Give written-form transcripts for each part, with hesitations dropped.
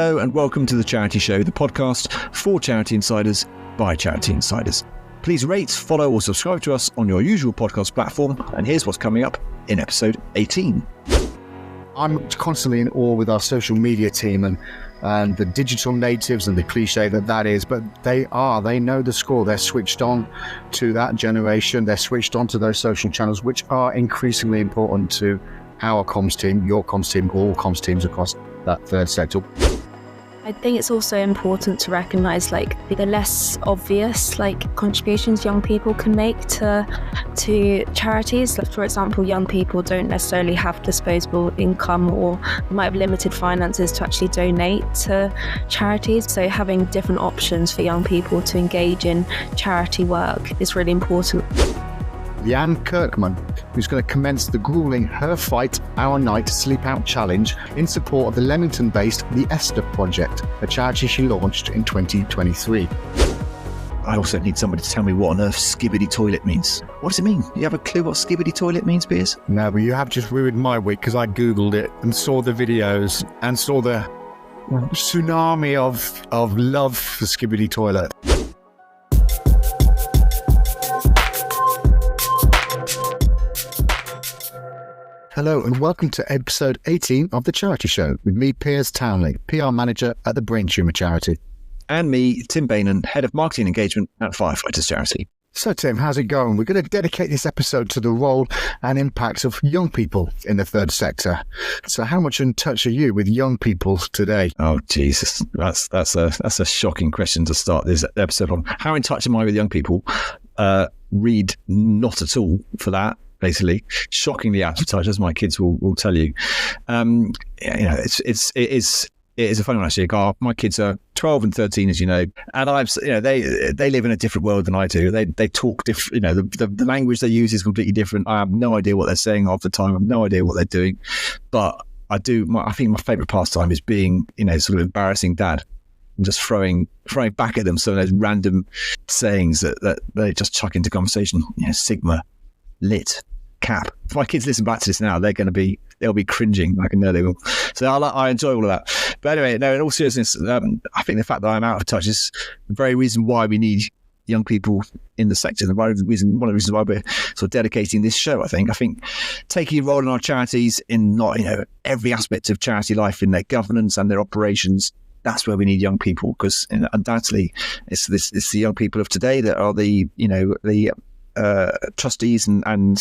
Hello and welcome to The Charity Show, the podcast for charity insiders by charity insiders. Please rate, follow or subscribe to us on your usual podcast platform, and here's what's coming up in episode 18. I'm constantly in awe with our social media team and the digital natives and the cliche that is, but they know the score. They're switched on to that generation. They're switched on to those social channels, which are increasingly important to our comms team, your comms team, all comms teams across that third sector. I think it's also important to recognise the less obvious contributions young people can make to charities. For example, young people don't necessarily have disposable income or might have limited finances to actually donate to charities. So having different options for young people to engage in charity work is really important. L Anne Kirkman, who's going to commence the grueling Her Fight, Our Night Sleep Out Challenge in support of the Leamington-based The Esther Project, a charity she launched in 2023. I also need somebody to tell me what on earth skibbity toilet means. What does it mean? You have a clue what skibbity toilet means, Piers? No, but you have just ruined my week because I Googled it and saw the videos and saw the tsunami of love for skibbity toilet. Hello and welcome to episode 18 of The Charity Show with me, Piers Townley, PR Manager at the Brain Tumour Charity. And me, Tim Beynon, Head of Marketing Engagement at Firefighters Charity. So Tim, how's it going? We're going to dedicate this episode to the role and impact of young people in the third sector. So how much in touch are you with young people today? Oh, Jesus. That's a shocking question to start this episode on. How in touch am I with young people? Read not at all for that. Basically, shockingly out of touch, as my kids will tell you. It is a funny one actually. My kids are 12 and 13, as you know, and they live in a different world than I do. They talk different. The language they use is completely different. I have no idea what they're saying half the time. I have no idea what they're doing, but I do. I think my favourite pastime is being sort of embarrassing dad. And just throwing back at them some of those random sayings that they just chuck into conversation. Sigma, lit, cap. If my kids listen back to this now, they'll be cringing. I can know they will. So I enjoy all of that. But anyway, no, in all seriousness, I think the fact that I'm out of touch is the very reason why we need young people in the sector. One of the reasons why we're sort of dedicating this show. I think taking a role in our charities in not every aspect of charity life, in their governance and their operations. That's where we need young people, because undoubtedly it's the young people of today that are the trustees and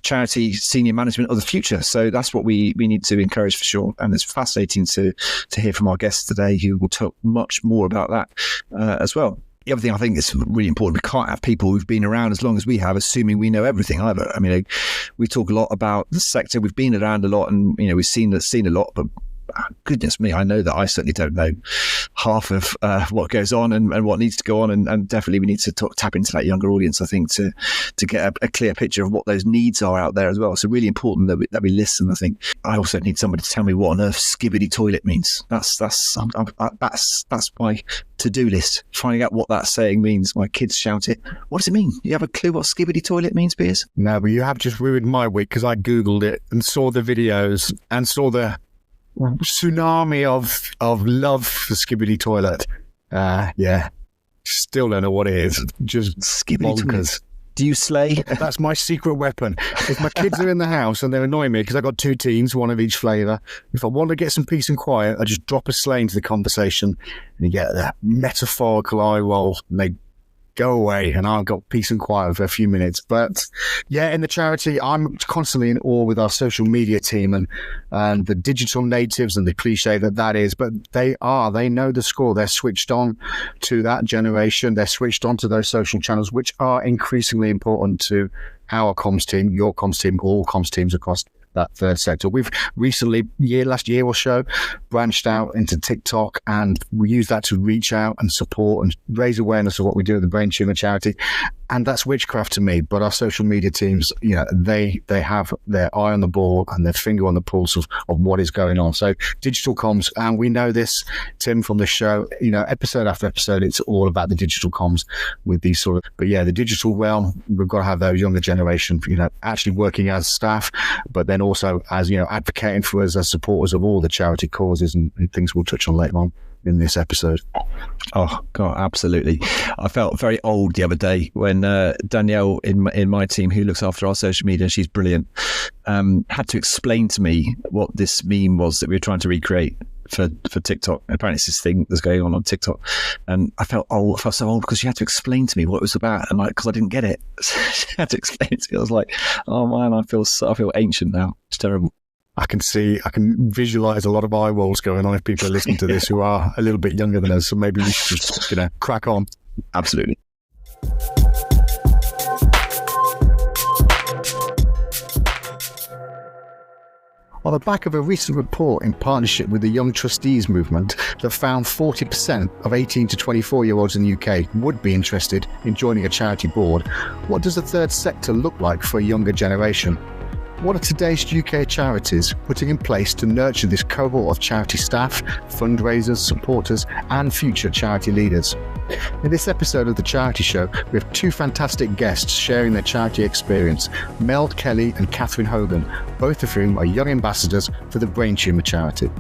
charity senior management of the future. So that's what we need to encourage for sure. And it's fascinating to hear from our guests today, who will talk much more about that as well. The other thing I think is really important, we can't have people who've been around as long as we have assuming we know everything either. I mean, we talk a lot about the sector, we've been around a lot, and we've seen a lot, but goodness me, I know that I certainly don't know half of what goes on and what needs to go on, and definitely we need to tap into that younger audience, I think, to get a clear picture of what those needs are out there as well. So really important that we listen. I think I also need somebody to tell me what on earth skibbity toilet means. That's my to-do list, finding out what that saying means. My kids shout it. What does it mean? You have a clue what skibbity toilet means, Piers? No, but you have just ruined my week because I Googled it and saw the videos and saw the tsunami of love for skibbity toilet. Still don't know what it is. Just skibbity toilet. Do you slay? That's my secret weapon. If my kids are in the house and they're annoying me because I've got two teens, one of each flavour, if I want to get some peace and quiet, I just drop a sleigh into the conversation and you get that metaphorical eye roll and they go away and I've got peace and quiet for a few minutes. But yeah, in the charity, I'm constantly in awe with our social media team and the digital natives and the cliche that is, but they know the score. They're switched on to that generation. They're switched on to those social channels, which are increasingly important to our comms team, your comms team, all comms teams across that third sector. We've recently, last year or so, branched out into TikTok, and we use that to reach out and support and raise awareness of what we do at the Brain Tumour Charity. And that's witchcraft to me. But our social media teams, they have their eye on the ball and their finger on the pulse of what is going on. So digital comms, and we know this, Tim, from the show, episode after episode, it's all about the digital comms with these but the digital realm, we've got to have those younger generation, actually working as staff, but then then also as, advocating for us as supporters of all the charity causes and things we'll touch on later on in this episode. Oh God, absolutely. I felt very old the other day when Danielle in my team, who looks after our social media, she's brilliant, had to explain to me what this meme was that we were trying to recreate for TikTok. Apparently it's this thing that's going on TikTok, and I felt so old because she had to explain to me what it was about, and because I didn't get it, she had to explain it to me. I was like, oh man, I feel ancient now. It's terrible. I can visualize a lot of eye rolls going on if people are listening to this who are a little bit younger than us. So maybe we should just, crack on. Absolutely. On the back of a recent report in partnership with the Young Trustees movement that found 40% of 18 to 24-year-olds in the UK would be interested in joining a charity board, what does the third sector look like for a younger generation? What are today's UK charities putting in place to nurture this cohort of charity staff, fundraisers, supporters, and future charity leaders? In this episode of The Charity Show, we have two fantastic guests sharing their charity experience, Mel Kelly and Katherine Hogan, both of whom are young ambassadors for the Brain Tumour Charity.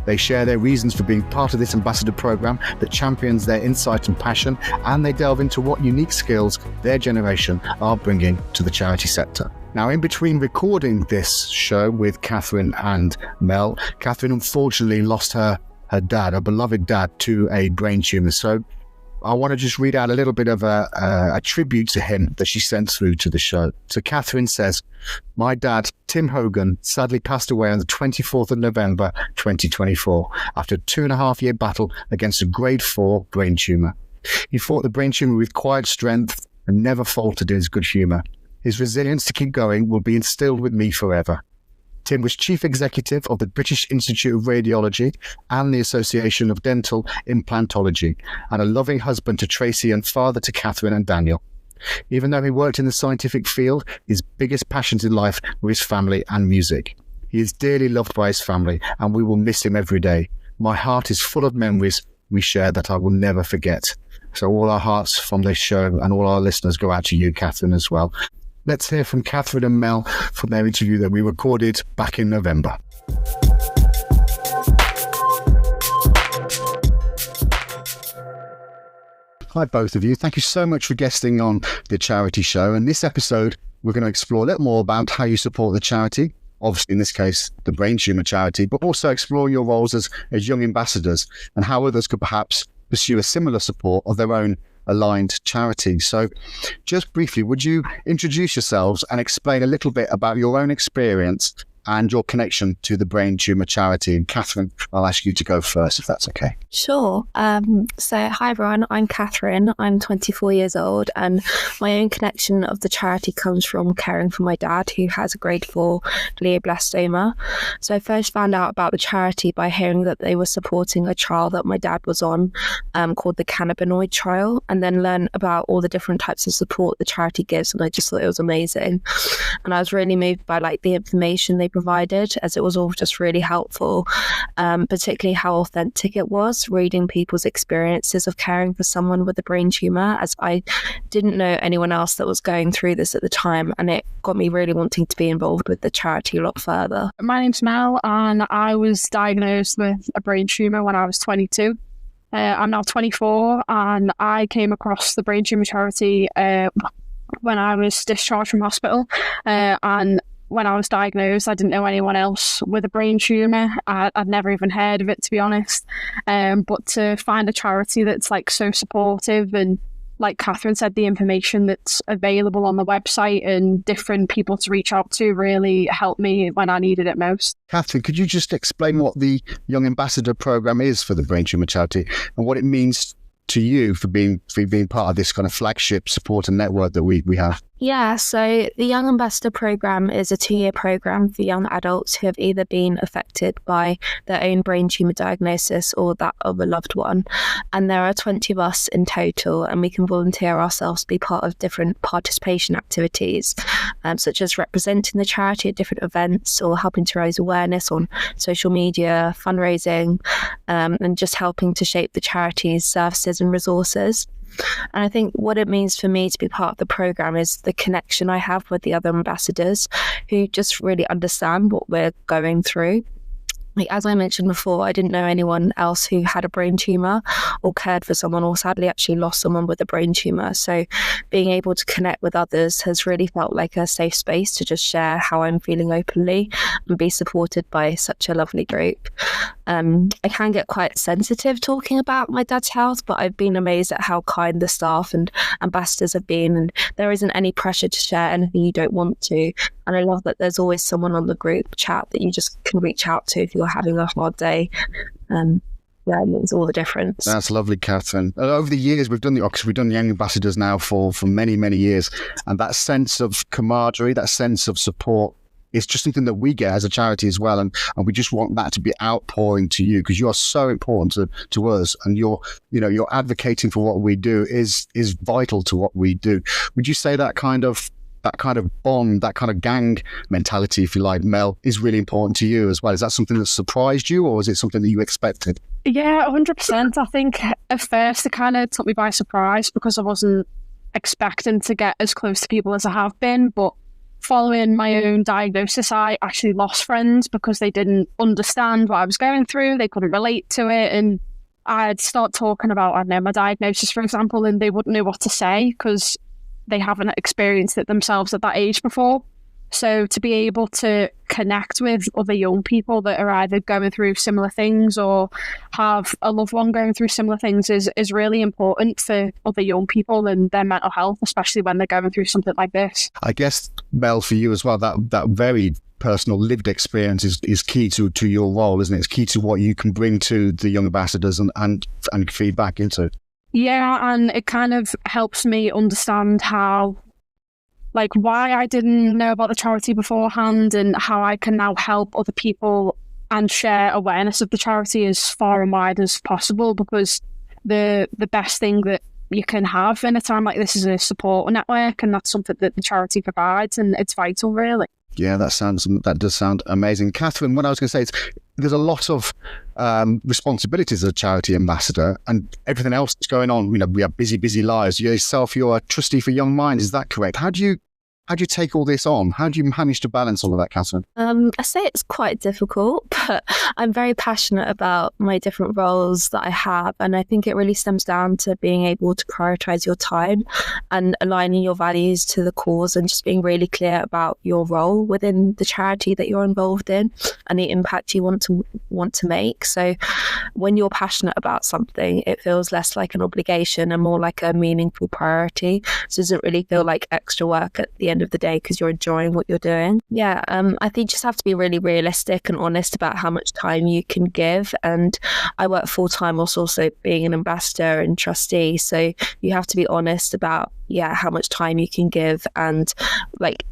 They share their reasons for being part of this ambassador program that champions their insight and passion, and they delve into what unique skills their generation are bringing to the charity sector. Now, in between recording this show with Katherine and Mel, Katherine unfortunately lost her dad, her beloved dad, to a brain tumour. So I want to just read out a little bit of a tribute to him that she sent through to the show. So Katherine says, "My dad, Tim Hogan, sadly passed away on the 24th of November 2024 after a 2.5-year battle against a grade 4 brain tumour. He fought the brain tumour with quiet strength and never faltered in his good humour. His resilience to keep going will be instilled with me forever." Tim was Chief Executive of the British Institute of Radiology and the Association of Dental Implantology, and a loving husband to Tracy and father to Katherine and Daniel. Even though he worked in the scientific field, his biggest passions in life were his family and music. He is dearly loved by his family, and we will miss him every day. My heart is full of memories we share that I will never forget. So all our hearts from this show and all our listeners go out to you, Katherine, as well. Let's hear from Katherine and Mel from their interview that we recorded back in November. Hi, both of you. Thank you so much for guesting on The Charity Show. In this episode, we're going to explore a little more about how you support the charity, obviously in this case, the Brain Tumour Charity, but also explore your roles as young ambassadors and how others could perhaps pursue a similar support of their own aligned charity. So just briefly, would you introduce yourselves and explain a little bit about your own experience and your connection to the Brain Tumour Charity? And Katherine, I'll ask you to go first, if that's okay. Sure. So hi everyone, I'm Katherine. I'm 24 years old, and my own connection of the charity comes from caring for my dad, who has a grade 4 glioblastoma. So I first found out about the charity by hearing that they were supporting a trial that my dad was on, called the cannabinoid trial, and then learn about all the different types of support the charity gives, and I just thought it was amazing. And I was really moved by the information they provided, as it was all just really helpful, particularly how authentic it was, reading people's experiences of caring for someone with a brain tumour, as I didn't know anyone else that was going through this at the time, and it got me really wanting to be involved with the charity a lot further. My name's Mel, and I was diagnosed with a brain tumour when I was 22. I'm now 24, and I came across the Brain Tumour Charity when I was discharged from hospital, and when I was diagnosed, I didn't know anyone else with a brain tumour. I'd never even heard of it, to be honest. But to find a charity that's so supportive, and like Katherine said, the information that's available on the website and different people to reach out to really helped me when I needed it most. Katherine, could you just explain what the Young Ambassador Programme is for the Brain Tumour Charity and what it means to you for being part of this kind of flagship support and network that we have? Yeah, so the Young Ambassador Programme is a 2-year programme for young adults who have either been affected by their own brain tumour diagnosis or that of a loved one. And there are 20 of us in total, and we can volunteer ourselves to be part of different participation activities, such as representing the charity at different events or helping to raise awareness on social media, fundraising, and just helping to shape the charity's services and resources. And I think what it means for me to be part of the program is the connection I have with the other ambassadors who just really understand what we're going through. Like, as I mentioned before, I didn't know anyone else who had a brain tumour or cared for someone or sadly actually lost someone with a brain tumour. So being able to connect with others has really felt like a safe space to just share how I'm feeling openly and be supported by such a lovely group. I can get quite sensitive talking about my dad's health, but I've been amazed at how kind the staff and ambassadors have been, and there isn't any pressure to share anything you don't want to. And I love that there's always someone on the group chat that you just can reach out to if you're having a hard day. Yeah, it makes all the difference. That's lovely, Katherine. Over the years, we've done the Young Ambassadors now for many, many years. And that sense of camaraderie, that sense of support, is just something that we get as a charity as well. And we just want that to be outpouring to you, because you are so important to us, and you're advocating for what we do is vital to what we do. Would you say that kind of bond, that kind of gang mentality, if you like, Mel, is really important to you as well? Is that something that surprised you, or is it something that you expected? Yeah, 100%. I think at first it kind of took me by surprise because I wasn't expecting to get as close to people as I have been. But following my own diagnosis, I actually lost friends because they didn't understand what I was going through. They couldn't relate to it. And I'd start talking about, I don't know, my diagnosis, for example, and they wouldn't know what to say because they haven't experienced it themselves at that age before. So to be able to connect with other young people that are either going through similar things or have a loved one going through similar things is really important for other young people and their mental health, especially when they're going through something like this. I guess, Mel, for you as well, that very personal lived experience is key to your role, isn't it? It's key to what you can bring to the young ambassadors and feed back into. Yeah, and it kind of helps me understand why I didn't know about the charity beforehand and how I can now help other people and share awareness of the charity as far and wide as possible, because the best thing that you can have in a time like this is a support network, and that's something that the charity provides, and it's vital, really. Yeah, that does sound amazing. Katherine, what I was going to say is there's a lot of responsibilities as a charity ambassador and everything else that's going on. We have busy lives. Yourself, you're a trustee for Young Minds. Is that correct? How do you take all this on? How do you manage to balance all of that, Katherine? I say it's quite difficult, but I'm very passionate about my different roles that I have. And I think it really stems down to being able to prioritise your time and aligning your values to the cause and just being really clear about your role within the charity that you're involved in and the impact you want to make. So when you're passionate about something, it feels less like an obligation and more like a meaningful priority. So it doesn't really feel like extra work at the end of the day because you're enjoying what you're doing. I think you just have to be really realistic and honest about how much time you can give. And I work full time whilst also being an ambassador and trustee, so you have to be honest about how much time you can give and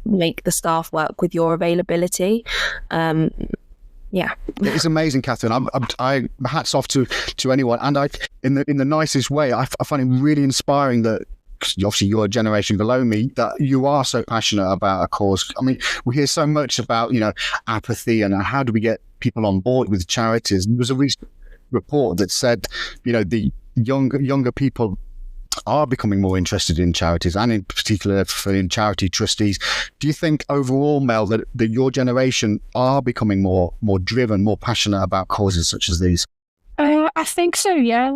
make the staff work with your availability. It's amazing, Katherine. I hats off to anyone, and I in the nicest way. I find it really inspiring that, obviously you're a generation below me, that you are so passionate about a cause. I mean, we hear so much about apathy and how do we get people on board with charities. There was a recent report that said the younger people are becoming more interested in charities, and in particular in charity trustees. Do you think overall, Mel, that your generation are becoming more driven, more passionate about causes such as these? I think so, yeah.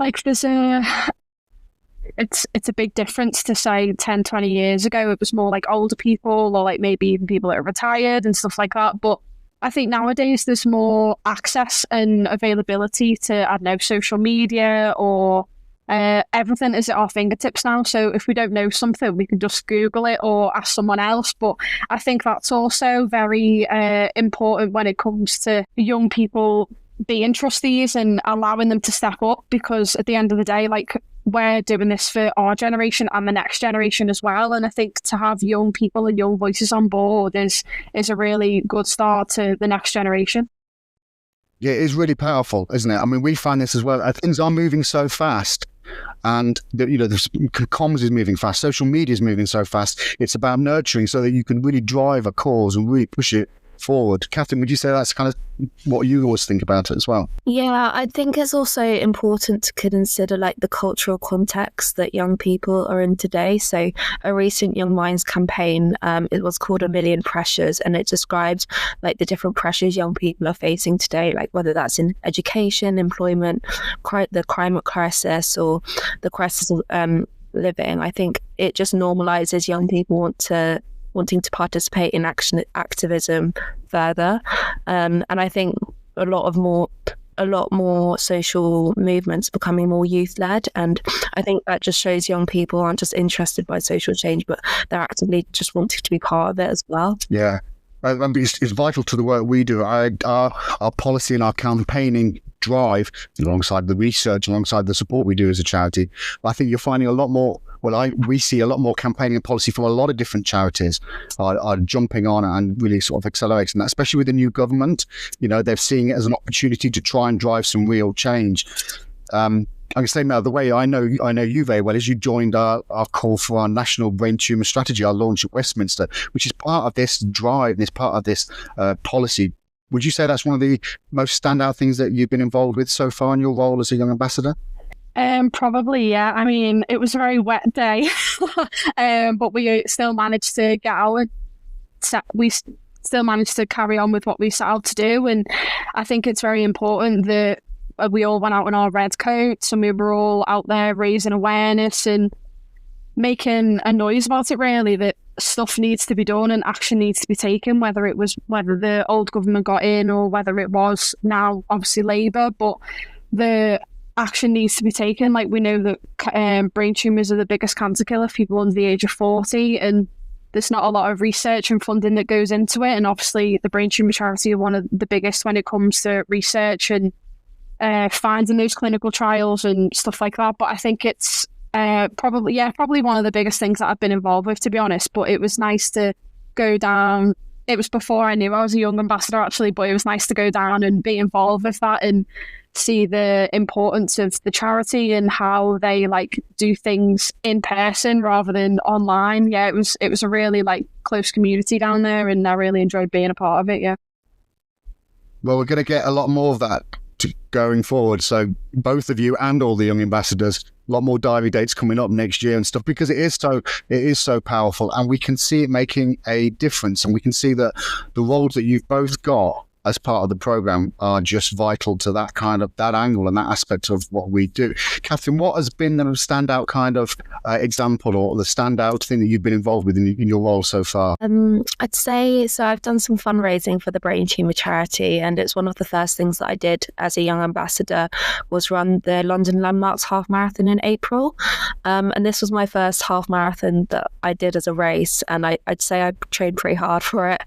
It's a big difference to say 10, 20 years ago. It was more like older people or maybe even people that are retired and stuff like that. But I think nowadays there's more access and availability to, I don't know, social media or everything is at our fingertips now. So if we don't know something, we can just Google it or ask someone else. But I think that's also very important when it comes to young people being trustees and allowing them to step up, because at the end of the day, we're doing this for our generation and the next generation as well. And I think to have young people and young voices on board is a really good start to the next generation. Yeah, it is really powerful, isn't it? I mean, we find this as well. Things are moving so fast, and the comms is moving fast. Social media is moving so fast. It's about nurturing so that you can really drive a cause and really push it forward. Katherine, would you say that's kind of what you always think about it as well? Yeah, I think it's also important to consider like the cultural context that young people are in today. So a recent Young Minds campaign, it was called A Million Pressures, and it described like the different pressures young people are facing today, like whether that's in education, employment, the climate crisis, or the crisis of living. I think it just normalizes young people wanting to participate in activism further, and I think a lot more social movements becoming more youth-led, and I think that just shows young people aren't just interested by social change, but they're actively just wanting to be part of it as well. Yeah, it's vital to the work we do. Our policy and our campaigning drive, alongside the research, alongside the support we do as a charity. I think you're finding a lot more. We see a lot more campaigning and policy from a lot of different charities are jumping on and really sort of accelerating that, especially with the new government. They're seeing it as an opportunity to try and drive some real change. I can say now, the way I know you very well is you joined our call for our national brain tumour strategy, our launch at Westminster, which is part of this drive and is part of this policy. Would you say that's one of the most standout things that you've been involved with so far in your role as a young ambassador? Probably, yeah. I mean, it was a very wet day, but we still managed to get out. We still managed to carry on with what we set out to do, and I think it's very important that we all went out in our red coats and we were all out there raising awareness and making a noise about it, really, that stuff needs to be done and action needs to be taken, whether the old government got in or whether it was now obviously Labour, but the action needs to be taken. Like, we know that brain tumours are the biggest cancer killer for people under the age of 40, and there's not a lot of research and funding that goes into it, and obviously the Brain Tumour Charity are one of the biggest when it comes to research and finding those clinical trials and stuff like that. But I think it's probably one of the biggest things that I've been involved with, to be honest. But it was nice to go down. It was before I knew I was a young ambassador, actually, but it was nice to go down and be involved with that and see the importance of the charity and how they do things in person rather than online. Yeah, it was a really close community down there, and I really enjoyed being a part of it. Yeah. Well, we're going to get a lot more of that going forward. So both of you and all the young ambassadors, a lot more diary dates coming up next year and stuff, because it is so powerful, and we can see it making a difference, and we can see that the roles that you've both got as part of the program are just vital to that angle and that aspect of what we do. Katherine, what has been the standout kind of example or the standout thing that you've been involved with in your role so far? I'd say, so I've done some fundraising for the Brain Tumour Charity, and it's one of the first things that I did as a young ambassador was run the London Landmarks half marathon in April. And this was my first half marathon that I did as a race, and I'd say I trained pretty hard for it.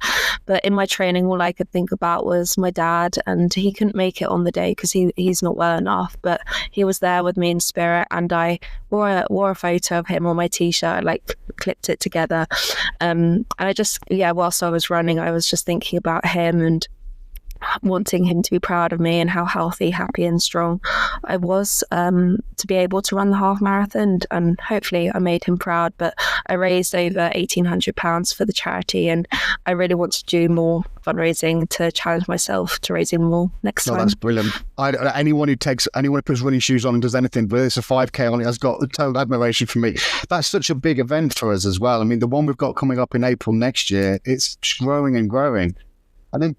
But in my training, all I could think about was my dad, and he couldn't make it on the day because he's not well enough, but he was there with me in spirit, and I wore a photo of him on my t-shirt. I clipped it together, and I just, whilst I was running, I was just thinking about him and wanting him to be proud of me and how healthy, happy and strong I was to be able to run the half marathon, and hopefully I made him proud. But I raised over £1,800 for the charity, and I really want to do more fundraising to challenge myself to raising more next time. That's brilliant. Anyone who puts running shoes on and does anything, but it's a 5K on it, has got the total admiration for me. That's such a big event for us as well. I mean, the one we've got coming up in April next year, it's growing and growing. And then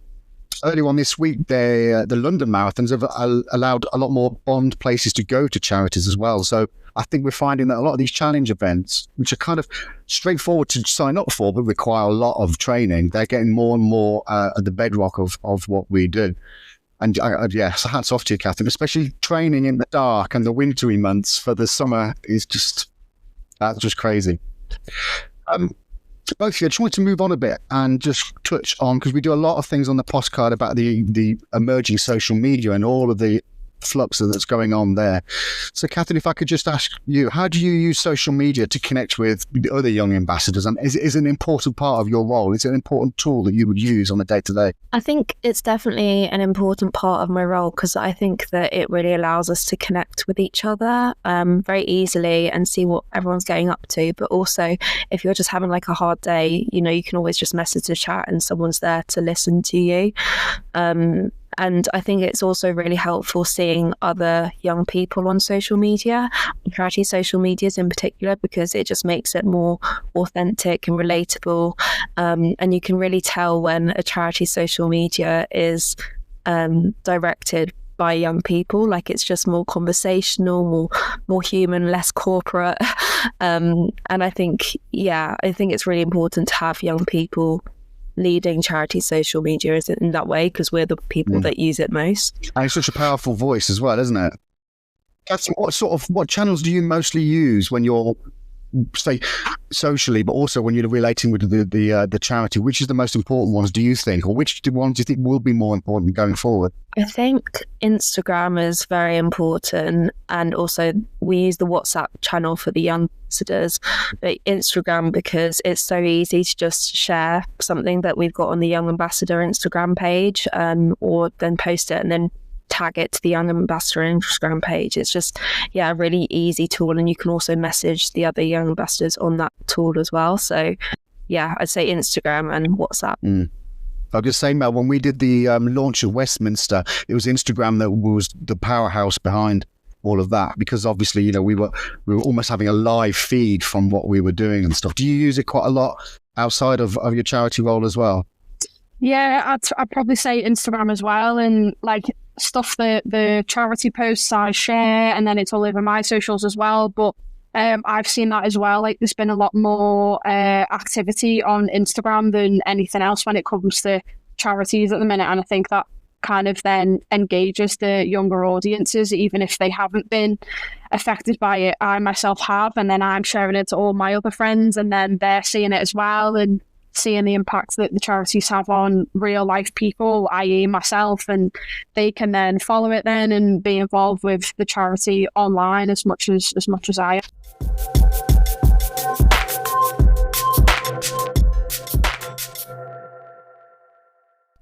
earlier on this week, the London Marathons have allowed a lot more bond places to go to charities as well. So I think we're finding that a lot of these challenge events, which are kind of straightforward to sign up for, but require a lot of training, they're getting more and more at the bedrock of what we do. And so hats off to you, Katherine, especially training in the dark and the wintry months for the summer is that's just crazy. Both of you, I just wanted to move on a bit and just touch on, because we do a lot of things on the postcard about the emerging social media and all of the flux that's going on there. So, Katherine, if I could just ask you, how do you use social media to connect with the other young ambassadors? And is it an important part of your role? Is it an important tool that you would use on a day-to-day? I think it's definitely an important part of my role, because I think that it really allows us to connect with each other very easily and see what everyone's getting up to. But also, if you're just having like a hard day, you know, you can always just message the chat and someone's there to listen to you. And I think it's also really helpful seeing other young people on social media, charity social medias in particular, because it just makes it more authentic and relatable. And you can really tell when a charity social media is directed by young people, like it's just more conversational, more human, less corporate. And I think it's really important to have young people leading charity social media in that way, because we're the people that use it most. And it's such a powerful voice as well, isn't it? Katherine, what channels do you mostly use when you're, say, socially, but also when you're relating with the charity? Which is the most important ones, do you think, or which ones do you think will be more important going forward? I think Instagram is very important, and also we use the WhatsApp channel for the young ambassadors, but Instagram, because it's so easy to just share something that we've got on the young ambassador Instagram page, or then post it and then tag it to the young ambassador Instagram page. It's just a really easy tool, and you can also message the other young ambassadors on that tool as well. So I'd say Instagram and WhatsApp. I was just saying, Mel, when we did the launch of Westminster, it was Instagram that was the powerhouse behind all of that, because obviously, you know, we were almost having a live feed from what we were doing and stuff. Do you use it quite a lot outside of your charity role as well? Yeah, I'd probably say Instagram as well, and like stuff that the charity posts I share, and then it's all over my socials as well. But I've seen that as well. Like, there's been a lot more activity on Instagram than anything else when it comes to charities at the minute, and I think that kind of then engages the younger audiences, even if they haven't been affected by it. I myself have, and then I'm sharing it to all my other friends, and then they're seeing it as well, and seeing the impact that the charities have on real life people, i.e. myself, and they can then follow it then and be involved with the charity online as much as I am.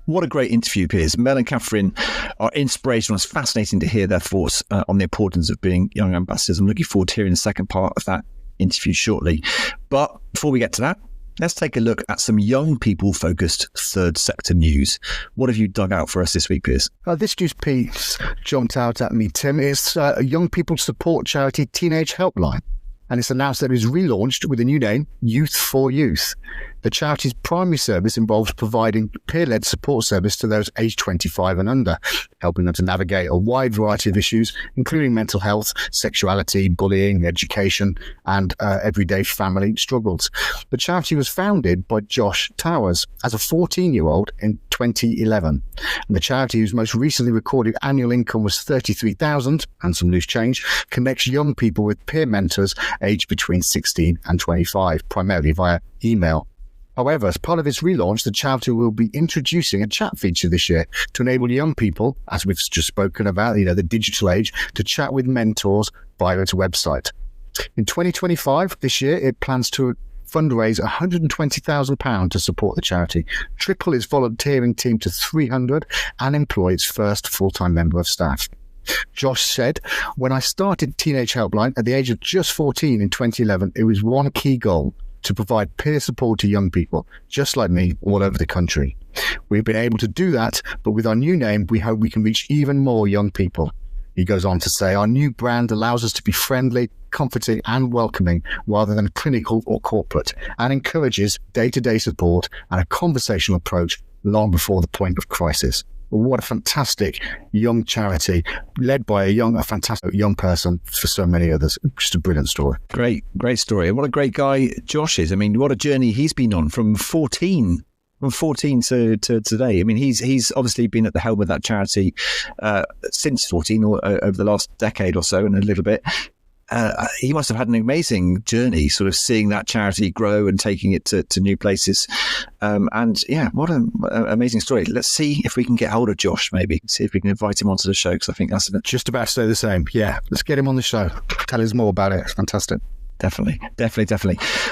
What a great interview, Piers. Mel and Katherine are inspirational. It's fascinating to hear their thoughts on the importance of being young ambassadors. I'm looking forward to hearing the second part of that interview shortly. But before we get to that, let's take a look at some young people-focused third sector news. What have you dug out for us this week, Piers? This news piece jumped out at me, Tim. It's a young people support charity Teenage Helpline, and it's announced that it is relaunched with a new name, Youth for Youth. The charity's primary service involves providing peer-led support service to those aged 25 and under, helping them to navigate a wide variety of issues, including mental health, sexuality, bullying, education, and everyday family struggles. The charity was founded by Josh Towers as a 14-year-old in 2011. And the charity, whose most recently recorded annual income was $33,000 and some loose change, connects young people with peer mentors aged between 16 and 25, primarily via email. However, as part of its relaunch, the charity will be introducing a chat feature this year to enable young people, as we've just spoken about, you know, the digital age, to chat with mentors via its website. In 2025, this year, it plans to fundraise £120,000 to support the charity, triple its volunteering team to 300, and employ its first full-time member of staff. Josh said, "When I started Teenage Helpline at the age of just 14 in 2011, it was one key goal: to provide peer support to young people, just like me, all over the country. We've been able to do that, but with our new name, we hope we can reach even more young people." He goes on to say, "Our new brand allows us to be friendly, comforting and welcoming rather than clinical or corporate, and encourages day-to-day support and a conversational approach long before the point of crisis." What a fantastic young charity led by a fantastic young person for so many others. Just a brilliant story. Great story. And what a great guy Josh is. I mean, what a journey he's been on from 14 to today. I mean, he's obviously been at the helm of that charity since 14 or over the last decade or so and a little bit. he must have had an amazing journey, sort of seeing that charity grow and taking it to new places. And yeah, what an amazing story. Let's see if we can get hold of Josh, maybe see if we can invite him onto the show, because I think that's just about to say the same. Yeah, let's get him on the show. Tell us more about it. It's fantastic. Definitely.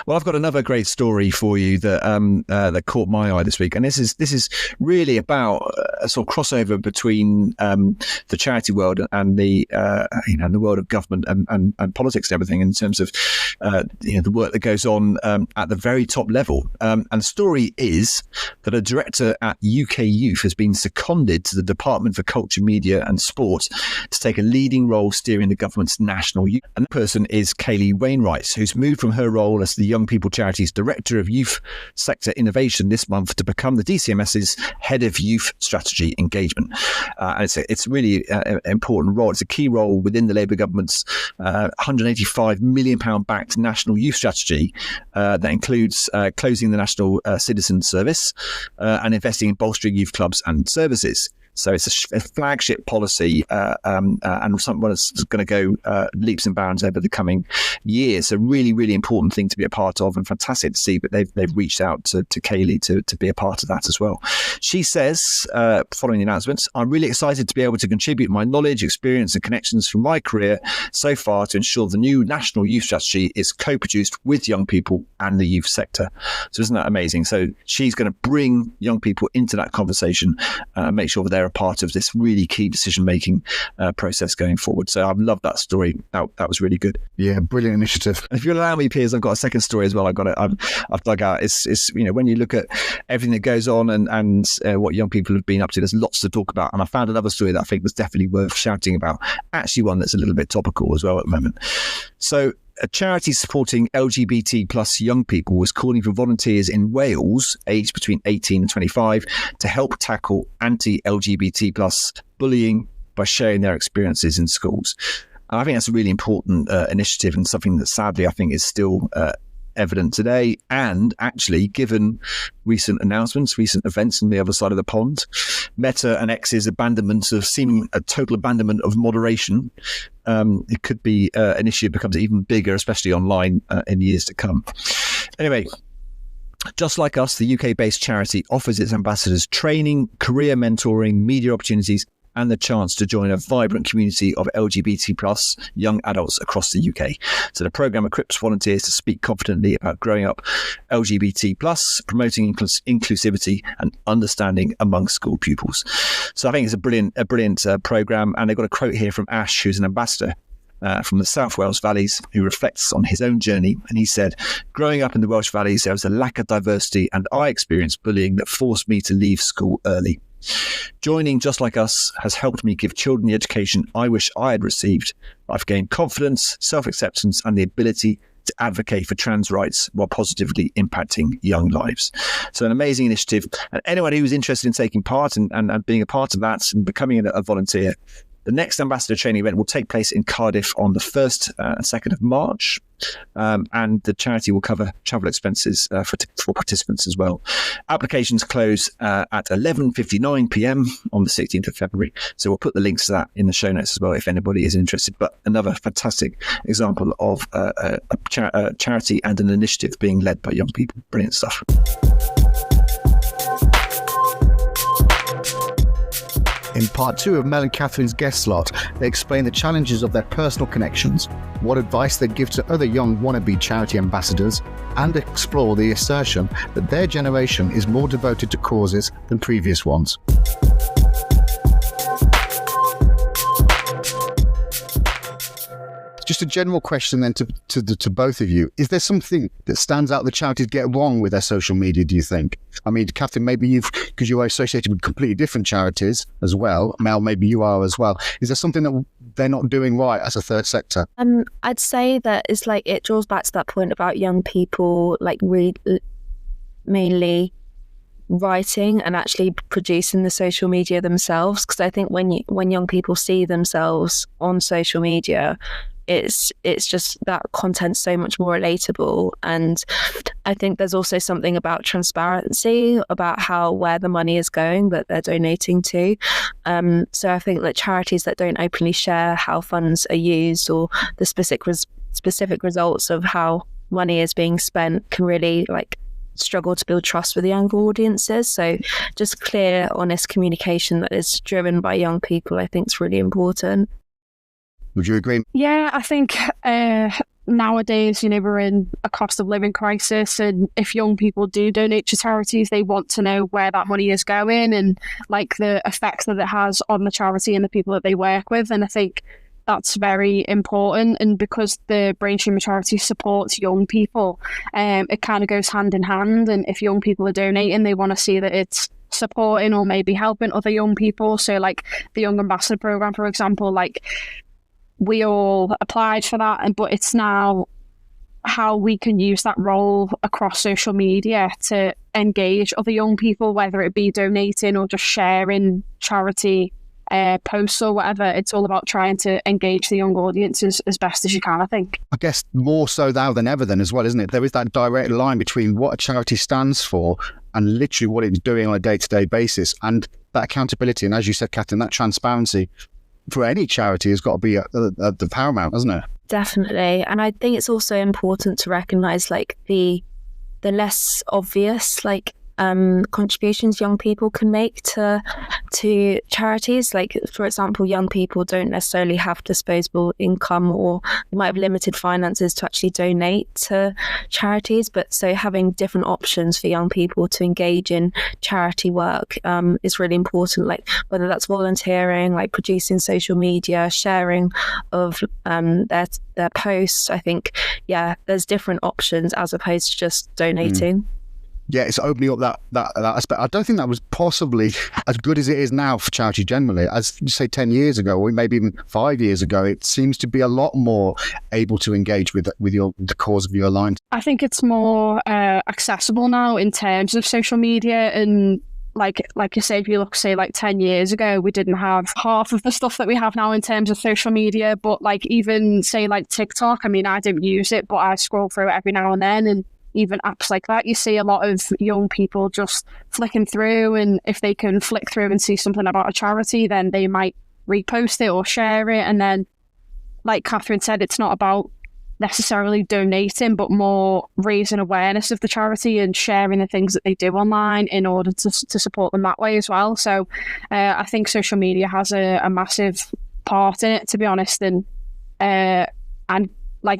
Well, I've got another great story for you that that caught my eye this week, and this is really about a sort of crossover between the charity world and the the world of government and politics and everything, in terms of the work that goes on at the very top level. And the story is that a director at UK Youth has been seconded to the Department for Culture, Media and Sport to take a leading role steering the government's national youth. And the person is Kaylee Wainwright, who's moved from her role as the Young People Charity's Director of Youth Sector Innovation this month to become the DCMS's Head of Youth Strategy Engagement. And it's really an important role. It's a key role within the Labour government's £185 million backed national youth strategy that includes closing the National Citizen Service and investing in bolstering youth clubs and services. So it's a flagship policy and something that's going to go leaps and bounds over the coming years. So really, really important thing to be a part of, and fantastic to see that they've reached out to Kaylee to be a part of that as well. She says, following the announcements, I'm really excited to be able to contribute my knowledge, experience and connections from my career so far to ensure the new national youth strategy is co-produced with young people and the youth sector. So isn't that amazing? So she's going to bring young people into that conversation and make sure that they're a part of this really key decision-making process going forward. So I love that story. That was really good. Yeah, brilliant initiative. And if you'll allow me, Piers, I've got a second story as well. I've dug out. It's when you look at everything that goes on and what young people have been up to, there's lots to talk about. And I found another story that I think was definitely worth shouting about. Actually, one that's a little bit topical as well at the moment. So a charity supporting LGBT plus young people was calling for volunteers in Wales, aged between 18 and 25, to help tackle anti-LGBT plus bullying by sharing their experiences in schools. And I think that's a really important initiative, and something that sadly I think is still evident today. And actually, given recent announcements, recent events on the other side of the pond, Meta and X's seeming total abandonment of moderation, it could be an issue that becomes even bigger, especially online in years to come. Anyway, Just Like Us, the UK-based charity, offers its ambassadors training, career mentoring, media opportunities, and the chance to join a vibrant community of LGBT plus young adults across the UK. So the programme equips volunteers to speak confidently about growing up LGBT plus, promoting inclusivity and understanding among school pupils. So I think it's a brilliant programme. And they've got a quote here from Ash, who's an ambassador from the South Wales Valleys, who reflects on his own journey. And he said, growing up in the Welsh Valleys, there was a lack of diversity, and I experienced bullying that forced me to leave school early. Joining Just Like Us has helped me give children the education I wish I had received. I've gained confidence, self-acceptance, and the ability to advocate for trans rights while positively impacting young lives. So an amazing initiative. And anyone who's interested in taking part and being a part of that and becoming a volunteer, the next Ambassador Training event will take place in Cardiff on the 1st and 2nd of March. And the charity will cover travel expenses for participants as well. Applications close at 11:59 p.m. on the 16th of February. So we'll put the links to that in the show notes as well if anybody is interested. But another fantastic example of a charity and an initiative being led by young people. Brilliant stuff. In part 2 of Mel and Katherine's guest slot, they explain the challenges of their personal connections, what advice they'd give to other young wannabe charity ambassadors, and explore the assertion that their generation is more devoted to causes than previous ones. Just a general question then to both of you. Is there something that stands out the charities get wrong with their social media, do you think? I mean, Katherine, maybe because you are associated with completely different charities as well. Mel, maybe you are as well. Is there something that they're not doing right as a third sector? I'd say that it's like it draws back to that point about young people like mainly writing and actually producing the social media themselves. Because I think when young people see themselves on social media, it's just that content's so much more relatable. And I think there's also something about transparency about where the money is going that they're donating to. So I think that charities that don't openly share how funds are used or the specific results of how money is being spent can really struggle to build trust with younger audiences. So just clear, honest communication that is driven by young people, I think, is really important. Would you agree? Yeah, I think nowadays, we're in a cost of living crisis, and if young people do donate to charities, they want to know where that money is going and the effects that it has on the charity and the people that they work with. And I think that's very important. And because the Brain Tumour Charity supports young people, it kind of goes hand in hand. And if young people are donating, they want to see that it's supporting or maybe helping other young people. So the Young Ambassador Programme, for example, we all applied for that, but it's now how we can use that role across social media to engage other young people, whether it be donating or just sharing charity posts or whatever. It's all about trying to engage the young audiences as best as you can, I think. I guess more so now than ever then as well, isn't it? There is that direct line between what a charity stands for and literally what it's doing on a day-to-day basis, and that accountability. And as you said, Katherine, that transparency for any charity has got to be at the paramount, hasn't it? Definitely. And I think it's also important to recognise the less obvious contributions young people can make to charities. For example, young people don't necessarily have disposable income, or they might have limited finances to actually donate to charities. But so having different options for young people to engage in charity work is really important. Whether that's volunteering, producing social media, sharing of their posts. I think, there's different options as opposed to just donating. Yeah, it's opening up that aspect. I don't think that was possibly as good as it is now for charity generally. As you say, 10 years ago, or maybe even 5 years ago, it seems to be a lot more able to engage with the cause of your line. I think it's more accessible now in terms of social media. And like you say, if you look, say, 10 years ago, we didn't have half of the stuff that we have now in terms of social media. But even say TikTok, I mean, I don't use it, but I scroll through it every now and then. And even apps like that, you see a lot of young people just flicking through, and if they can flick through and see something about a charity, then they might repost it or share it. And then, like Katherine said, it's not about necessarily donating, but more raising awareness of the charity and sharing the things that they do online in order to support them that way as well. So I think social media has a massive part in it, to be honest, and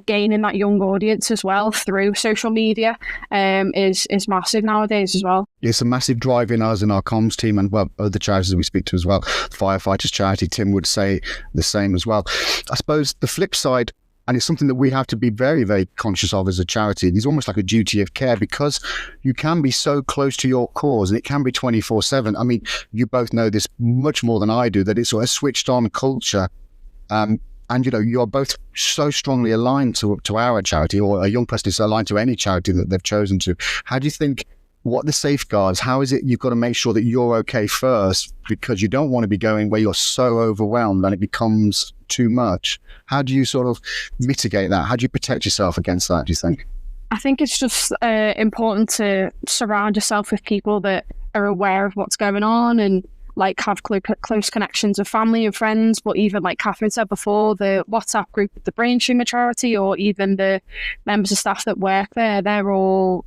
gaining that young audience as well through social media is massive nowadays as well. It's a massive drive in us and our comms team, and other charities we speak to as well. Firefighters Charity, Tim would say the same as well. I suppose the flip side, and it's something that we have to be very, very conscious of as a charity, it's almost like a duty of care, because you can be so close to your cause and it can be 24/7. I mean, you both know this much more than I do, that it's sort of switched on culture. And, you're both so strongly aligned to our charity, or a young person is aligned to any charity that they've chosen to. How do you think, what the safeguards, how is it you've got to make sure that you're okay first, because you don't want to be going where you're so overwhelmed and it becomes too much? How do you sort of mitigate that? How do you protect yourself against that, do you think? I think it's just important to surround yourself with people that are aware of what's going on and have close connections with family and friends. But even like Katherine said before, the WhatsApp group of the Brain Tumour Charity, or even the members of staff that work there, they're all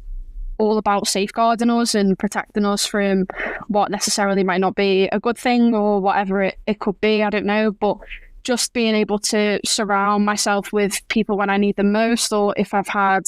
about safeguarding us and protecting us from what necessarily might not be a good thing, or whatever it could be, I don't know. But just being able to surround myself with people when I need them most, or if I've had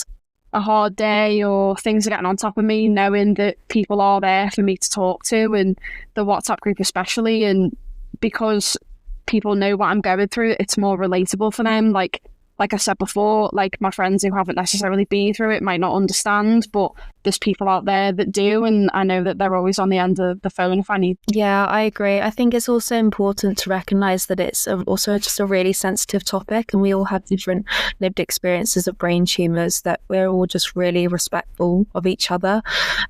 a hard day or things are getting on top of me, knowing that people are there for me to talk to, and the WhatsApp group especially. And because people know what I'm going through, it's more relatable for them. Like I said before, my friends who haven't necessarily been through it might not understand, but there's people out there that do, and I know that they're always on the end of the phone if I need. Yeah, I agree. I think it's also important to recognise that it's also just a really sensitive topic, and we all have different lived experiences of brain tumours, that we're all just really respectful of each other.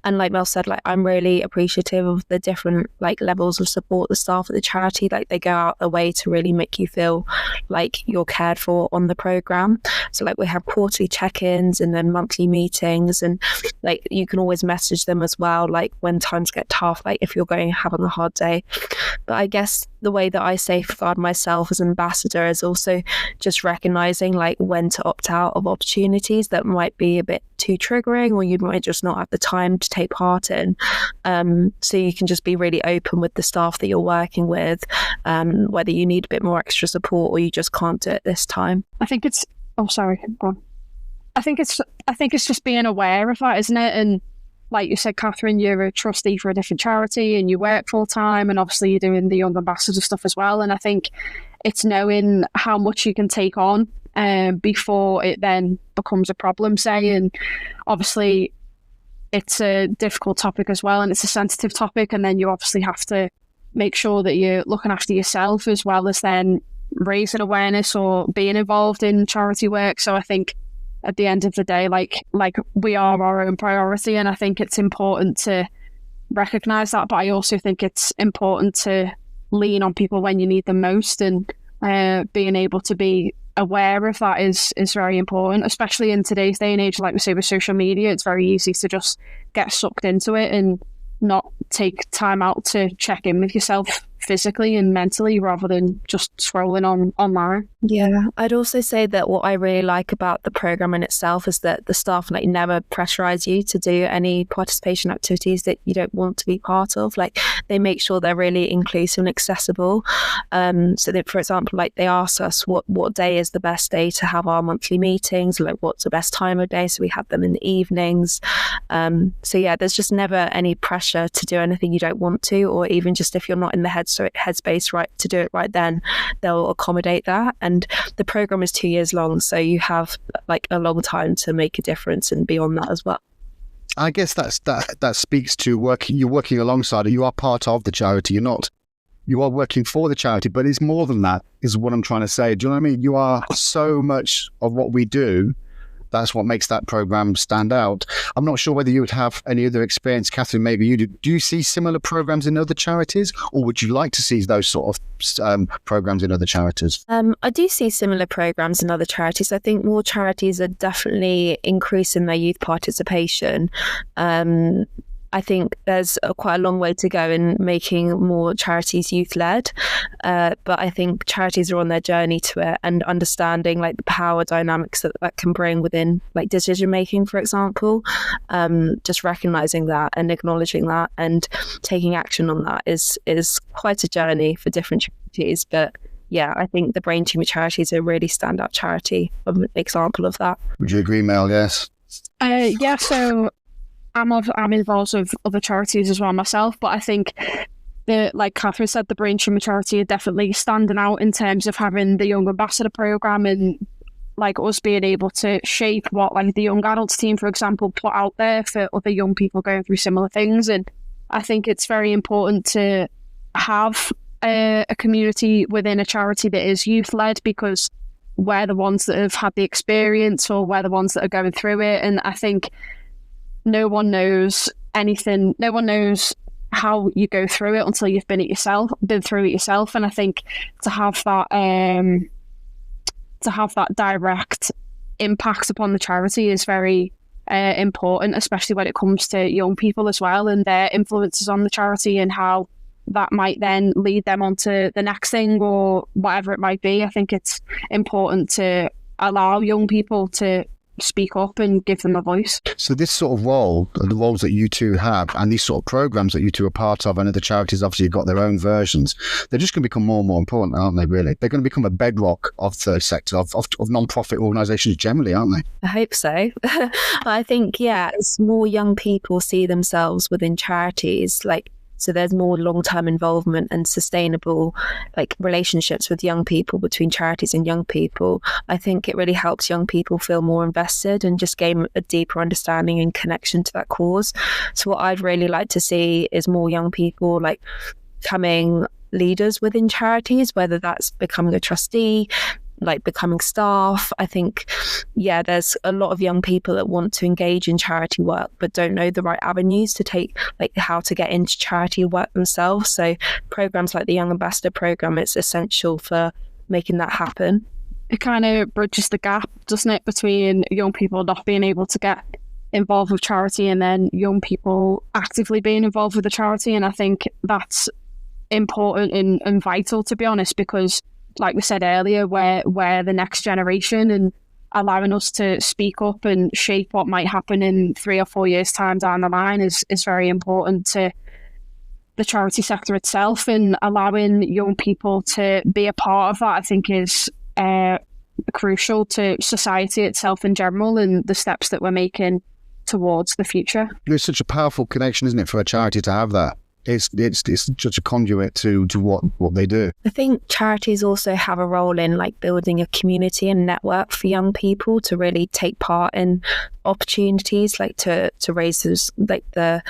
And like Mel said, I'm really appreciative of the different levels of support the staff at the charity, they go out their way to really make you feel like you're cared for on the program. program. So like we have quarterly check-ins and then monthly meetings, and like you can always message them as well, like when times get tough, like if you're having a hard day. But I guess the way that I safeguard myself as an ambassador is also just recognizing like when to opt out of opportunities that might be a bit too triggering, or you might just not have the time to take part in. So you can just be really open with the staff that you're working with, whether you need a bit more extra support or you just can't do it this time. I think it's go on. I think it's just being aware of that, isn't it? And like you said, Katherine, you're a trustee for a different charity and you work full time, and obviously you're doing the Young Ambassador stuff as well. And I think it's knowing how much you can take on before it then becomes a problem, say. And obviously it's a difficult topic as well, and it's a sensitive topic, and then you obviously have to make sure that you're looking after yourself as well as then raising awareness or being involved in charity work. So I think at the end of the day, like we are our own priority, and I think it's important to recognise that, but I also think it's important to lean on people when you need them most, and being able to be aware of that is very important, especially in today's day and age. Like we say, with social media, it's very easy to just get sucked into it and not take time out to check in with yourself physically and mentally, rather than just scrolling online. Yeah, I'd also say that what I really like about the program in itself is that the staff like never pressurize you to do any participation activities that you don't want to be part of. Like they make sure they're really inclusive and accessible. So that, for example, like they ask us what day is the best day to have our monthly meetings, like what's the best time of day, so we have them in the evenings. So yeah, there's just never any pressure to do anything you don't want to, or even just if you're not in the headspace right to do it right then, they'll accommodate that. And the program is 2 years long, so you have like a long time to make a difference and beyond that as well. I guess that speaks to working. You're working alongside it. You are part of the charity. You are working for the charity, but it's more than that, is what I'm trying to say. Do you know what I mean? You are so much of what we do. That's what makes that program stand out. I'm not sure whether you would have any other experience, Katherine, maybe you do. Do you see similar programs in other charities, or would you like to see those sort of programs in other charities? I do see similar programs in other charities. I think more charities are definitely increasing their youth participation. I think there's quite a long way to go in making more charities youth-led, but I think charities are on their journey to it, and understanding like the power dynamics that can bring within like decision making, for example. Just recognizing that and acknowledging that and taking action on that is quite a journey for different charities. But yeah, I think the Brain Tumour Charity is a really standout charity, an example of that. Would you agree, Mel? Yes. Yeah. So I'm involved with other charities as well myself, but I think like Katherine said, the Brain Tumour Charity are definitely standing out in terms of having the Young Ambassador program, and like us being able to shape what like the young adults team, for example, put out there for other young people going through similar things. And I think it's very important to have a community within a charity that is youth-led, because we're the ones that have had the experience, or we're the ones that are going through it. And I think no one knows anything. No one knows how you go through it until you've been through it yourself. And I think to have that direct impact upon the charity is very important, especially when it comes to young people as well, and their influences on the charity, and how that might then lead them on to the next thing or whatever it might be. I think it's important to allow young people to speak up and give them a voice. So this sort of role, the roles that you two have, and these sort of programs that you two are part of, and other charities obviously have got their own versions, they're just going to become more and more important, aren't they, really? They're going to become a bedrock of third sector, of non-profit organisations generally, aren't they? I hope so. I think, yeah, as more young people see themselves within charities, like, so there's more long-term involvement and sustainable like relationships with young people, between charities and young people. I think it really helps young people feel more invested and just gain a deeper understanding and connection to that cause. So what I'd really like to see is more young people like becoming leaders within charities, whether that's becoming a trustee, like becoming staff. I think, yeah, there's a lot of young people that want to engage in charity work but don't know the right avenues to take, like how to get into charity work themselves. So programs like the Young Ambassador program, it's essential for making that happen. it kind of bridges the gap, doesn't it, between young people not being able to get involved with charity and then young people actively being involved with the charity. And I think that's important and vital, to be honest, because like we said earlier, we're the next generation, and allowing us to speak up and shape what might happen in 3 or 4 years' time down the line is very important to the charity sector itself, and allowing young people to be a part of that, I think, is crucial to society itself in general and the steps that we're making towards the future. It's such a powerful connection, isn't it, for a charity to have that? It's such a conduit to what they do. I think charities also have a role in like building a community and network for young people to really take part in opportunities, like to raise those, like the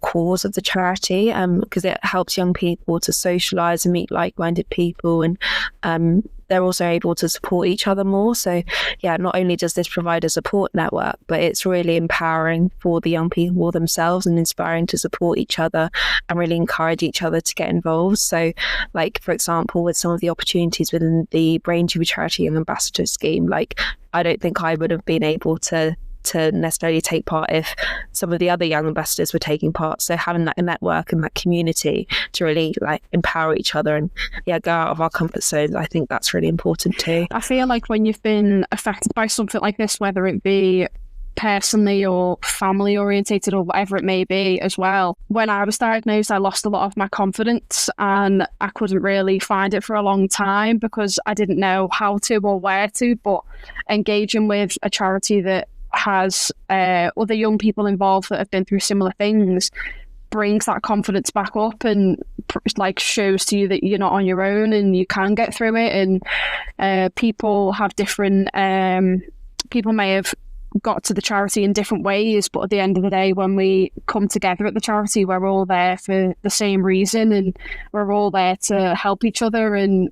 cause of the charity, because it helps young people to socialise and meet like-minded people, and they're also able to support each other more. So yeah, not only does this provide a support network, but it's really empowering for the young people themselves and inspiring to support each other and really encourage each other to get involved. So like, for example, with some of the opportunities within the Brain Tumour Charity and Ambassador Scheme, like I don't think I would have been able to necessarily take part if some of the other young ambassadors were taking part. So having that network and that community to really like empower each other and go out of our comfort zones, I think that's really important too. I feel like when you've been affected by something like this, whether it be personally or family orientated or whatever it may be as well, when I was diagnosed, I lost a lot of my confidence and I couldn't really find it for a long time because I didn't know how to or where to. But engaging with a charity that has other young people involved that have been through similar things brings that confidence back up and like shows to you that you're not on your own and you can get through it. And people have different people may have got to the charity in different ways, but at the end of the day, when we come together at the charity, we're all there for the same reason, and we're all there to help each other and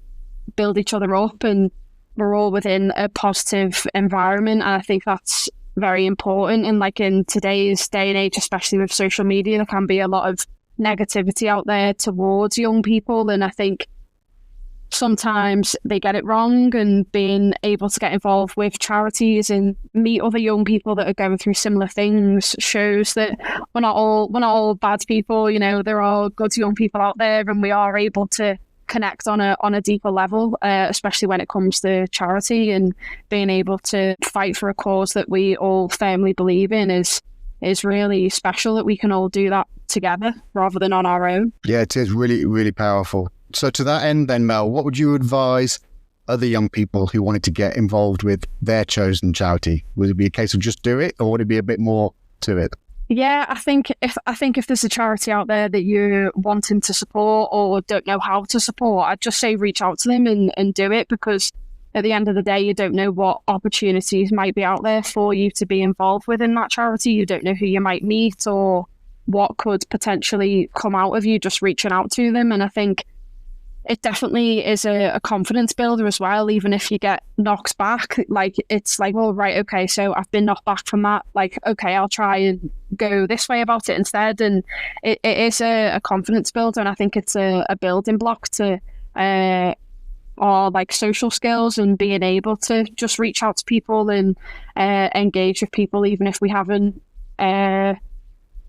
build each other up, and we're all within a positive environment. And I think that's very important. And like in today's day and age, especially with social media, there can be a lot of negativity out there towards young people, and I think sometimes they get it wrong. And being able to get involved with charities and meet other young people that are going through similar things shows that we're not all bad people. You know, there are good young people out there, and we are able to connect on a deeper level, especially when it comes to charity, and being able to fight for a cause that we all firmly believe in is really special, that we can all do that together rather than on our own. Yeah, it is really, really powerful. So to that end then, Mel, what would you advise other young people who wanted to get involved with their chosen charity? Would it be a case of just do it, or would it be a bit more to it? Yeah, I think if there's a charity out there that you're wanting to support or don't know how to support, I'd just say reach out to them and do it, because at the end of the day, you don't know what opportunities might be out there for you to be involved within that charity. You don't know who you might meet or what could potentially come out of you just reaching out to them. And I think it definitely is a confidence builder as well, even if you get knocked back. Like, it's like, well, right, okay, so I've been knocked back from that. Like, okay, I'll try and go this way about it instead. And it is a confidence builder, and I think it's a building block to our like social skills and being able to just reach out to people and engage with people, even if we haven't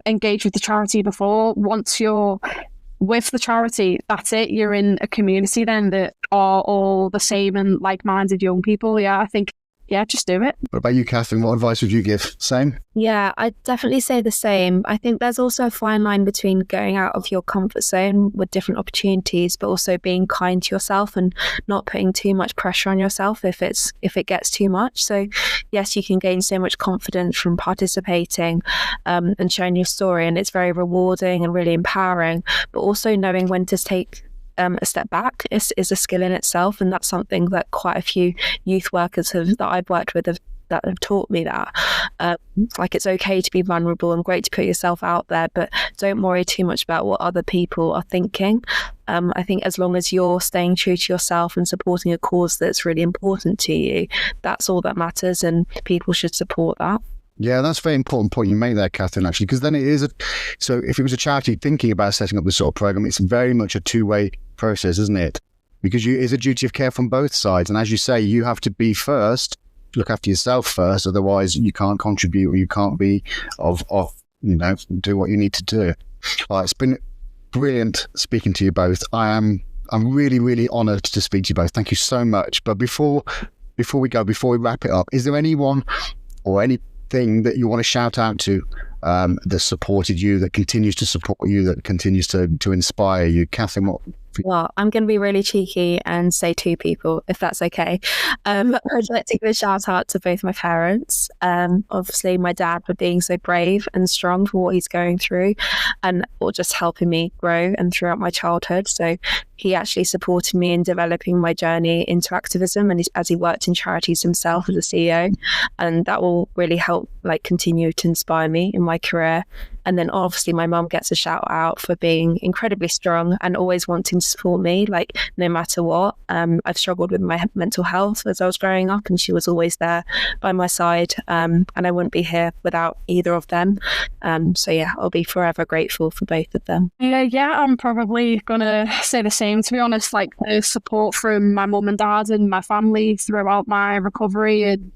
engaged with the charity before. Once you're with the charity, that's it. You're in a community then that are all the same and like-minded young people. Yeah, I think, just do it. What about you, Katherine? What advice would you give? Same? Yeah, I'd definitely say the same. I think there's also a fine line between going out of your comfort zone with different opportunities, but also being kind to yourself and not putting too much pressure on yourself if it gets too much. So yes, you can gain so much confidence from participating and sharing your story, and it's very rewarding and really empowering, but also knowing when to take a step back is a skill in itself. And that's something that quite a few youth workers that I've worked with that have taught me that. Like, it's okay to be vulnerable and great to put yourself out there, but don't worry too much about what other people are thinking. I think as long as you're staying true to yourself and supporting a cause that's really important to you, that's all that matters, and people should support that. Yeah, that's a very important point you made there, Katherine, actually, because then it is so if it was a charity thinking about setting up this sort of program, it's very much a two-way process, isn't it? because it's a duty of care from both sides. And as you say, you have to be first, look after yourself first, otherwise you can't contribute or you can't be do what you need to do. It's been brilliant speaking to you both. I'm really, really honoured to speak to you both. Thank you so much. But before we wrap it up, is there anyone or anything that you want to shout out to that supported you, that continues to support you, that continues to inspire you? Katherine, what? Well, I'm going to be really cheeky and say 2 people, if that's okay. I'd like to give a shout out to both my parents. Obviously, my dad for being so brave and strong for what he's going through, and or just helping me grow and throughout my childhood. So he actually supported me in developing my journey into activism, and as he worked in charities himself as a CEO, and that will really help continue to inspire me in my career. And then obviously my mum gets a shout out for being incredibly strong and always wanting to support me, no matter what. I've struggled with my mental health as I was growing up, and she was always there by my side. And I wouldn't be here without either of them. So yeah, I'll be forever grateful for both of them. Yeah, I'm probably gonna say the same, to be honest. The support from my mum and dad and my family throughout my recovery, and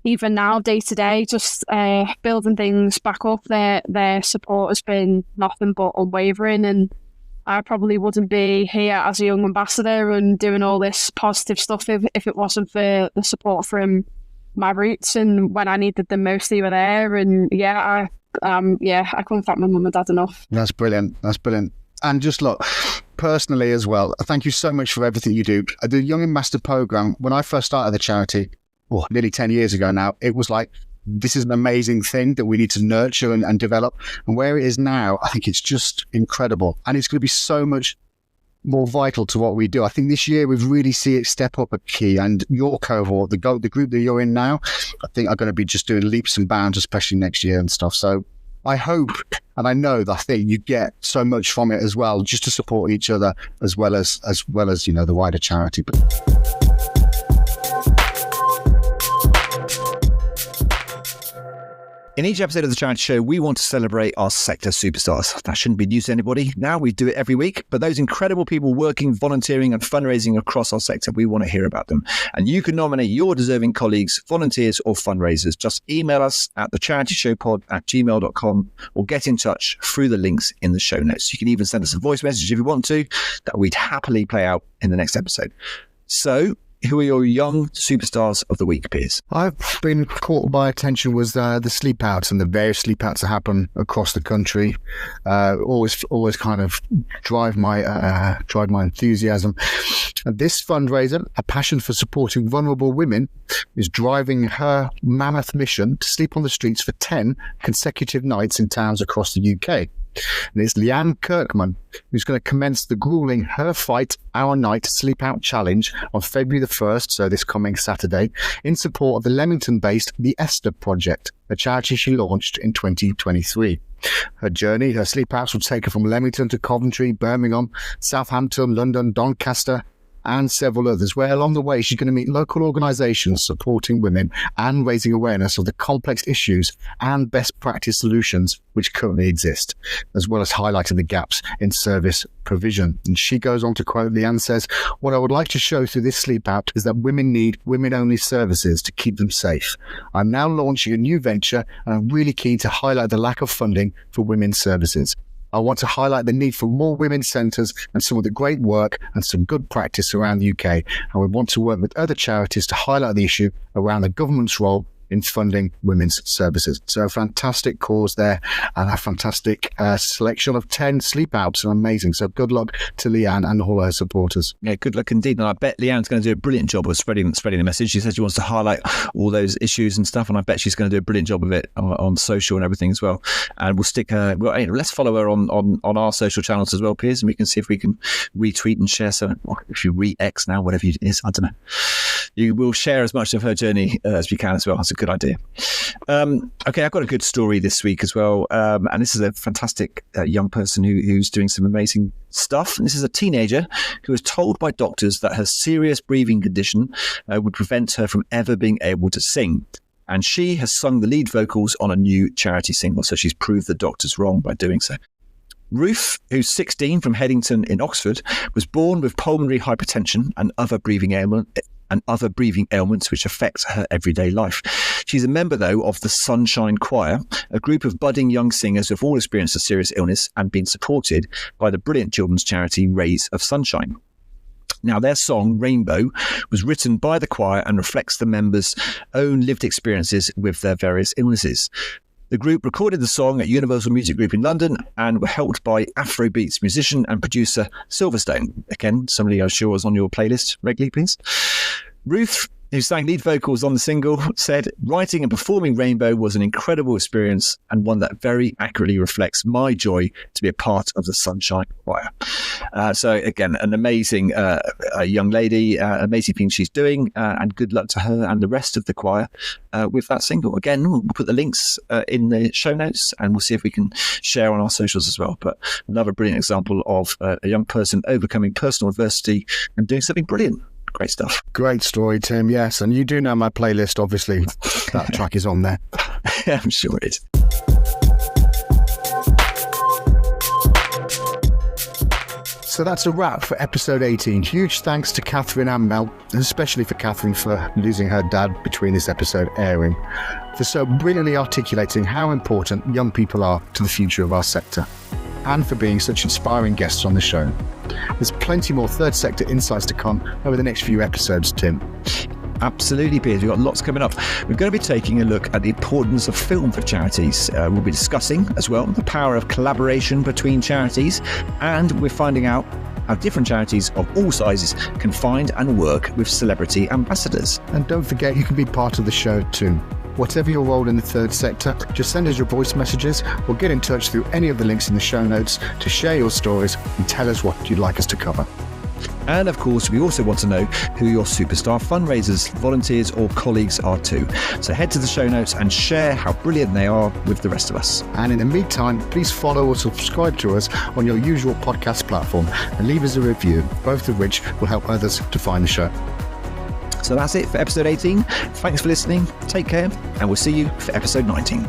even now, day to day, just building things back up. Their support has been nothing but unwavering, and I probably wouldn't be here as a young ambassador and doing all this positive stuff if it wasn't for the support from my roots. And when I needed them most, they were there. And I couldn't thank my mum and dad enough. That's brilliant. And just look, personally as well, thank you so much for everything you do. The Young Ambassador Programme, when I first started the charity, nearly 10 years ago now, it was this is an amazing thing that we need to nurture and develop. And where it is now, I think it's just incredible. And it's going to be so much more vital to what we do. I think this year we've really seen it step up a key. And your cohort, the group that you're in now, I think are going to be just doing leaps and bounds, especially next year and stuff. So I hope, and I know that I think you get so much from it as well, just to support each other as well as the wider charity. In each episode of the Charity Show, we want to celebrate our sector superstars. That shouldn't be news to anybody. Now we do it every week, but those incredible people working, volunteering and fundraising across our sector, we want to hear about them. And you can nominate your deserving colleagues, volunteers or fundraisers. Just email us at thecharityshowpod@gmail.com or get in touch through the links in the show notes. You can even send us a voice message if you want to, that we'd happily play out in the next episode. So, who are your young superstars of the week, Piers? I've been caught by attention was the sleep outs and the various sleep outs that happen across the country. Always kind of drive my enthusiasm. And this fundraiser, a passion for supporting vulnerable women, is driving her mammoth mission to sleep on the streets for 10 consecutive nights in towns across the UK. And it's L Anne Kirkman who's going to commence the grueling Her Fight, Our Night Sleep Out Challenge on February the 1st, so this coming Saturday, in support of the Leamington-based The Esther Project, a charity she launched in 2023. Her sleep outs will take her from Leamington to Coventry, Birmingham, Southampton, London, Doncaster, and several others, where along the way she's going to meet local organisations supporting women and raising awareness of the complex issues and best practice solutions which currently exist, as well as highlighting the gaps in service provision. And she goes on to quote, L Anne says, "What I would like to show through this sleep out is that women need women-only services to keep them safe. I'm now launching a new venture and I'm really keen to highlight the lack of funding for women's services. I want to highlight the need for more women's centres and some of the great work and some good practice around the UK. And we want to work with other charities to highlight the issue around the government's role in funding women's services." So a fantastic cause there and a fantastic selection of 10 sleep outs are amazing. So good luck to L Anne and all her supporters. Yeah, good luck indeed. And I bet L Anne's going to do a brilliant job of spreading the message. She says she wants to highlight all those issues and stuff, and I bet she's going to do a brilliant job of it on social and everything as well. And we'll stick her, let's follow her on our social channels as well, Piers, and we can see if we can retweet and share some, if you re-X now, whatever it is, I don't know. You will share as much of her journey as we can as well. That's a good idea. Okay, I've got a good story this week as well. And this is a fantastic young person who's doing some amazing stuff. And this is a teenager who was told by doctors that her serious breathing condition would prevent her from ever being able to sing. And she has sung the lead vocals on a new charity single. So she's proved the doctors wrong by doing so. Ruth, who's 16 from Headington in Oxford, was born with pulmonary hypertension and other breathing ailments which affect her everyday life. She's a member, though, of the Sunshine Choir, a group of budding young singers who have all experienced a serious illness and been supported by the brilliant children's charity Rays of Sunshine. Now, their song, Rainbow, was written by the choir and reflects the members' own lived experiences with their various illnesses. The group recorded the song at Universal Music Group in London and were helped by Afrobeats musician and producer Silverstone. Again, somebody I'm sure is on your playlist regularly, please. Ruth, who sang lead vocals on the single, said, "Writing and performing Rainbow was an incredible experience and one that very accurately reflects my joy to be a part of the Sunshine Choir." So again, an amazing young lady, amazing thing she's doing, and good luck to her and the rest of the choir with that single. Again, we'll put the links in the show notes and we'll see if we can share on our socials as well. But another brilliant example of a young person overcoming personal adversity and doing something brilliant. Great stuff. Great story, Tim. Yes, and you do know my playlist, obviously. That track is on there. Yeah, I'm sure it is. So that's a wrap for episode 18. Huge thanks to Katherine and Mel, and especially for Katherine for losing her dad between this episode airing, for so brilliantly articulating how important young people are to the future of our sector, and for being such inspiring guests on the show. There's plenty more third sector insights to come over the next few episodes, Tim. Absolutely, Piers. We've got lots coming up. We're going to be taking a look at the importance of film for charities. We'll be discussing as well the power of collaboration between charities, and we're finding out how different charities of all sizes can find and work with celebrity ambassadors. And don't forget, you can be part of the show too. Whatever your role in the third sector, just send us your voice messages or get in touch through any of the links in the show notes to share your stories and tell us what you'd like us to cover. And of course, we also want to know who your superstar fundraisers, volunteers or colleagues are too. So head to the show notes and share how brilliant they are with the rest of us. And in the meantime, please follow or subscribe to us on your usual podcast platform and leave us a review, both of which will help others to find the show. So that's it for episode 18. Thanks for listening. Take care, and we'll see you for episode 19.